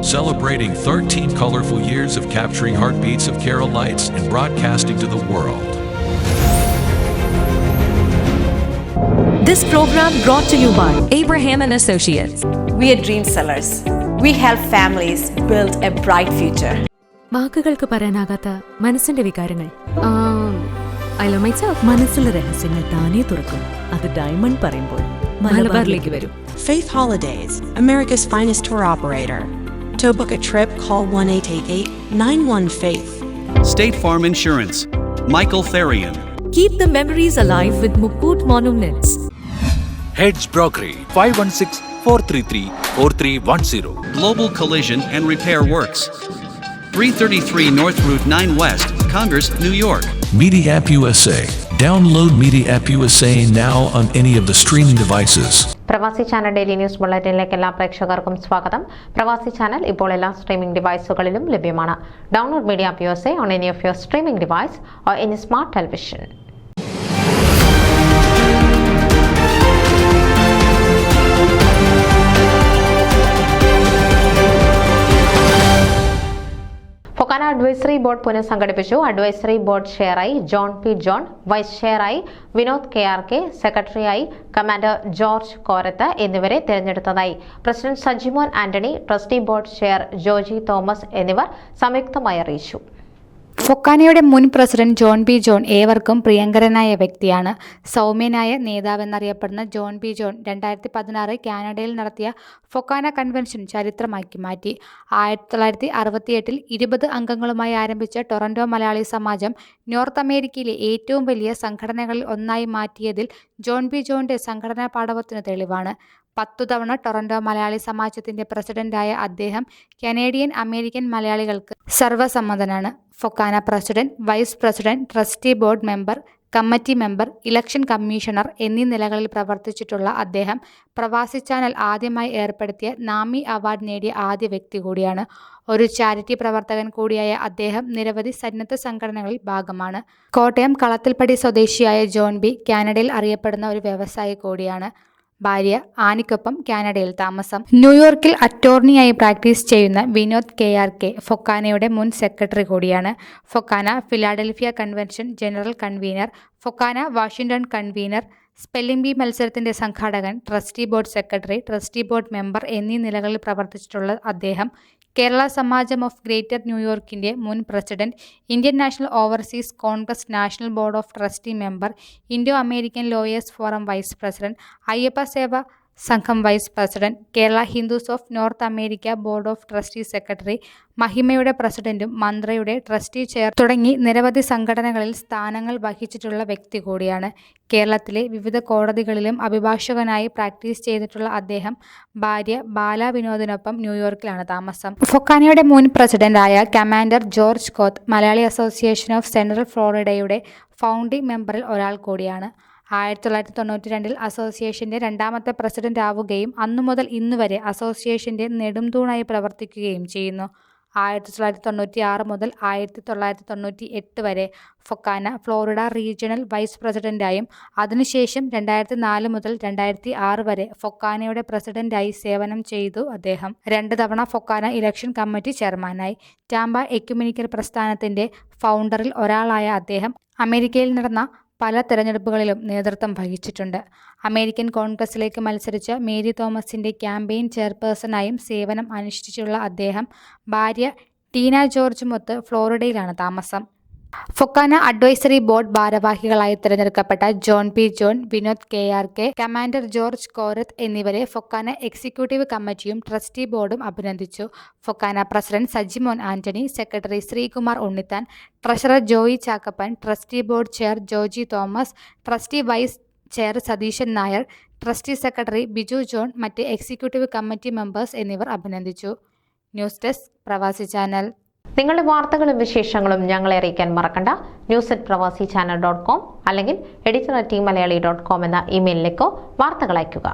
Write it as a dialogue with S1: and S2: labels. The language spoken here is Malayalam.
S1: celebrating 13 colorful years of capturing heartbeats of Kerala lights and broadcasting to the world.
S2: This program brought to you by Abraham and Associates.
S3: We are dream sellers. We help families build a bright future.
S2: വാക്കുകൾക്ക് പറയാനാകാത്ത മനസ്സിന്റെ വികാരങ്ങൾ. I love myself. മനസ്സിലെ രഹസ്യങ്ങൾ താനേ തുറക്കും. അത് ഡയമണ്ട് പറയുമ്പോൾ മലബാറിലേക്ക് വരും.
S4: Faith Holidays, America's finest tour operator. To book a trip, call 1-888-91-FAITH.
S5: State Farm Insurance, Michael Therian.
S2: Keep the memories alive with Mukut Monuments.
S6: Heads Brokery 516-433-4310.
S5: Global Collision and Repair Works, 333 North Route 9 West, Congress, New York.
S1: Media App USA. Download Media App USA now on any of the streaming devices.
S7: പ്രവാസി ചാനൽ ഡെയിലി ന്യൂസ് ബുള്ളറ്റിനിലേക്ക് എല്ലാ പ്രേക്ഷകർക്കും സ്വാഗതം. പ്രവാസി ചാനൽ ഇപ്പോൾ എല്ലാ സ്ട്രീമിംഗ് ഡിവൈസുകളിലും ലഭ്യമാണ്. Download media app USA on any of your streaming device or any smart television. FOKANA advisory board പുനഃസംഘടിപ്പിച്ചു. അഡ്വൈസറി ബോർഡ് ചെയറായി ജോൺ പി ജോൺ, വൈസ് ചെയറായി വിനോദ് KRK, സെക്രട്ടറിയായി കമാൻഡർ ജോർജ് കോരത്ത് എന്നിവരെ തിരഞ്ഞെടുത്തതായി president Sajimon Antony, trustee board chair Joji Thomas എന്നിവർ സംയുക്തമായി അറിയിച്ചു.
S8: ഫൊക്കാനയുടെ മുൻ പ്രസിഡന്റ് ജോൺ പി ജോൺ ഏവർക്കും പ്രിയങ്കരനായ വ്യക്തിയാണ്. സൗമ്യനായ നേതാവെന്നറിയപ്പെടുന്ന ജോൺ പി ജോൺ 2016 കാനഡയിൽ നടത്തിയ ഫൊക്കാന കൺവെൻഷൻ ചരിത്രമാക്കി മാറ്റി. 1968 20 അംഗങ്ങളുമായി ആരംഭിച്ച ടൊറന്റോ മലയാളി സമാജം നോർത്ത് അമേരിക്കയിലെ ഏറ്റവും വലിയ സംഘടനകളിൽ ഒന്നായി മാറ്റിയതിൽ ജോൺ പി ജോണിന്റെ സംഘടനാ പാടവത്തിന് തെളിവാണ്. 10 തവണ ടൊറന്റോ മലയാളി സമാജത്തിന്റെ പ്രസിഡന്റായ അദ്ദേഹം കനേഡിയൻ അമേരിക്കൻ മലയാളികൾക്ക് സർവ്വസമ്മതനാണ്. FOKANA president, vice president, trustee board member, committee member, election commissioner എന്നീ നിലകളിൽ പ്രവർത്തിച്ചിട്ടുള്ള അദ്ദേഹം പ്രവാസി ചാനൽ ആദ്യമായി ഏർപ്പെടുത്തിയ നാമി അവാർഡ് നേടിയ ആദ്യ വ്യക്തി കൂടിയാണ്. ഒരു ചാരിറ്റി പ്രവർത്തകൻ കൂടിയായ അദ്ദേഹം നിരവധി സന്നദ്ധ സംഘടനകളിൽ ഭാഗമാണ്. കോട്ടയം കളത്തിൽപ്പടി സ്വദേശിയായ ജോൺ ബി കാനഡയിൽ അറിയപ്പെടുന്ന ഒരു വ്യവസായി കൂടിയാണ്. ഭാര്യ ആനിക്കൊപ്പം കാനഡയിൽ താമസം. ന്യൂയോർക്കിൽ അറ്റോർണിയായി പ്രാക്ടീസ് ചെയ്യുന്ന വിനോദ് KRK ഫൊക്കാനയുടെ മുൻ സെക്രട്ടറി കൂടിയാണ്. FOKANA Philadelphia convention general convener, FOKANA Washington convener, spelling bee മത്സരത്തിന്റെ സംഘാടകൻ, trustee board secretary, trustee board member എന്നീ നിലകളിൽ പ്രവർത്തിച്ചിട്ടുള്ള അദ്ദേഹം കേരള സമാജം ഓഫ് ഗ്രേറ്റർ ന്യൂയോർക്കിന്റെ mun president, Indian national overseas congress national board of trustee member, Indo American lawyers forum vice president, Ayyappa Seva Sangham vice president, Kerala Hindus of North America board of trustee secretary, മഹിമയുടെ പ്രസിഡന്റും മന്ത്രയുടെ ട്രസ്റ്റി ചെയർ തുടങ്ങി നിരവധി സംഘടനകളിൽ സ്ഥാനങ്ങൾ വഹിച്ചിട്ടുള്ള വ്യക്തി കൂടിയാണ്. കേരളത്തിലെ വിവിധ കോടതികളിലും അഭിഭാഷകനായി പ്രാക്ടീസ് ചെയ്തിട്ടുള്ള അദ്ദേഹം ഭാര്യ ബാല വിനോദിനൊപ്പം ന്യൂയോർക്കിലാണ് താമസം. ഫൊക്കാനയുടെ മുൻ പ്രസിഡന്റായ commander George Koth Malayali association of central ഫ്ലോറിഡയുടെ ഫൗണ്ടിംഗ് മെമ്പറിൽ ഒരാൾ കൂടിയാണ്. 1992 അസോസിയേഷന്റെ 2ാമത്തെ പ്രസിഡന്റ് ആവുകയും അന്നുമുതൽ ഇന്നുവരെ അസോസിയേഷന്റെ നെടുംതൂണായി പ്രവർത്തിക്കുകയും ചെയ്യുന്നു. 1996 മുതൽ 1998 വരെ ഫൊക്കാന ഫ്ലോറിഡ റീജിയണൽ വൈസ് പ്രസിഡന്റായും അതിനുശേഷം 2004 മുതൽ 2006 വരെ ഫൊക്കാനയുടെ പ്രസിഡന്റായി സേവനം ചെയ്തു. അദ്ദേഹം 2 തവണ ഫൊക്കാന ഇലക്ഷൻ കമ്മിറ്റി ചെയർമാനായി. ടാമ്പ എക്യുമെനിക്കൽ പ്രസ്ഥാനത്തിന്റെ ഫൗണ്ടറിൽ ഒരാളായ അദ്ദേഹം അമേരിക്കയിൽ നടന്ന പല തെരഞ്ഞെടുപ്പുകളിലും നേതൃത്വം വഹിച്ചിട്ടുണ്ട്. അമേരിക്കൻ കോൺഗ്രസിലേക്ക് മത്സരിച്ച മേരി തോമസിന്റെ ക്യാമ്പയിൻ ചെയർപേഴ്സണായും സേവനം അനുഷ്ഠിച്ചിട്ടുള്ള അദ്ദേഹം ഭാര്യ ടീന ജോർജുമൊത്ത് ഫ്ലോറിഡയിലാണ് താമസം. ഫൊക്കാന അഡ്വൈസറി ബോർഡ് ഭാരവാഹികളായി തിരഞ്ഞെടുക്കപ്പെട്ട John P John, Vinod KRK, commander George Korath എന്നിവരെ ഫൊക്കാന എക്സിക്യൂട്ടീവ് കമ്മിറ്റിയും ട്രസ്റ്റി ബോർഡും അഭിനന്ദിച്ചു. Fokana president Sajimon Antony, secretary Sreekumar Unnithan, treasurer Joy Chackappan, trustee board chair Joji Thomas, trustee vice chair Satheesan Nair, trustee secretary Biju John, മറ്റ് എക്സിക്യൂട്ടീവ് കമ്മിറ്റി മെമ്പേഴ്സ് എന്നിവർ അഭിനന്ദിച്ചു. News desk Pravasi channel.
S7: നിങ്ങളുടെ വാർത്തകളും വിശേഷങ്ങളും ഞങ്ങളെ അറിയിക്കാൻ മറക്കണ്ട. news@pravasichannel.com അല്ലെങ്കിൽ editor@tmalayaali.com എന്ന ഇമെയിലിലേക്കോ വാർത്തകൾ അയയ്ക്കുക.